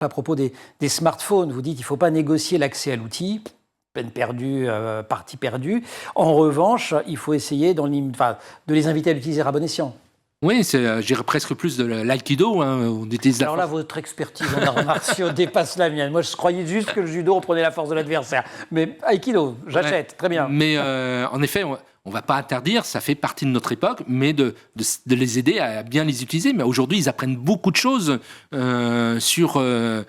À propos des smartphones, vous dites qu'il ne faut pas négocier l'accès à l'outil, peine perdue, partie perdue. En revanche, il faut essayer de les inviter à l'utiliser à bon escient. Oui, c'est, j'irais presque plus de l'aïkido. Hein, on utilise Alors là, votre expertise en arts martiaux dépasse la mienne. Moi, je croyais juste que le judo, on prenait la force de l'adversaire. Mais aïkido, j'achète, très bien. Mais en effet, on ne va pas interdire, ça fait partie de notre époque, mais de les aider à bien les utiliser. Mais aujourd'hui, ils apprennent beaucoup de choses sur les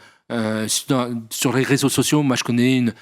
réseaux sociaux. Moi, je connais une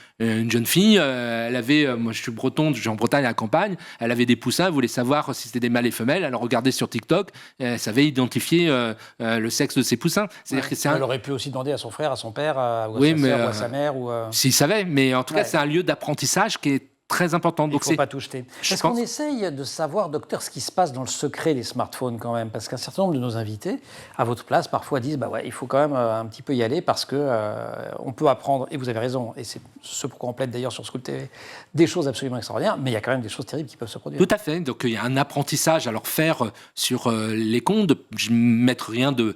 jeune fille, elle avait, moi je suis breton, je suis en Bretagne à la campagne, elle avait des poussins, elle voulait savoir si c'était des mâles et femelles, elle regardait sur TikTok, elle savait identifier le sexe de ses poussins. C'est-à-dire que elle aurait pu aussi demander à son frère, à son père, ou à oui, sa sœur, ou à sa mère. S'il savait, mais en tout cas, c'est un lieu d'apprentissage qui est très important. Donc il ne faut pas tout jeter. Est-ce qu'on essaye de savoir, docteur, ce qui se passe dans le secret des smartphones quand même? Parce qu'un certain nombre de nos invités, à votre place, parfois disent bah ouais, il faut quand même un petit peu y aller parce qu'on peut apprendre, et vous avez raison, et c'est ce pourquoi on plaide d'ailleurs sur Scoop TV, des choses absolument extraordinaires, mais il y a quand même des choses terribles qui peuvent se produire. Tout à fait. Donc il y a un apprentissage à leur faire sur les comptes. Je ne mettre rien de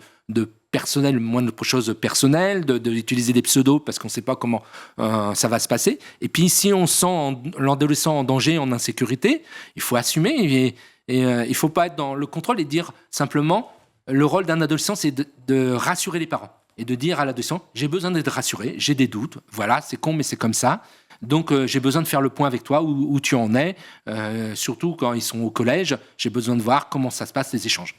personnel, moins de choses personnelles, d'utiliser des pseudos parce qu'on ne sait pas comment ça va se passer. Et puis si on sent l'adolescent en danger, en insécurité, il faut assumer et il ne faut pas être dans le contrôle et dire simplement le rôle d'un adolescent, c'est de rassurer les parents et de dire à l'adolescent j'ai besoin d'être rassuré, j'ai des doutes, voilà, c'est con mais c'est comme ça. Donc j'ai besoin de faire le point avec toi où tu en es, surtout quand ils sont au collège, j'ai besoin de voir comment ça se passe les échanges.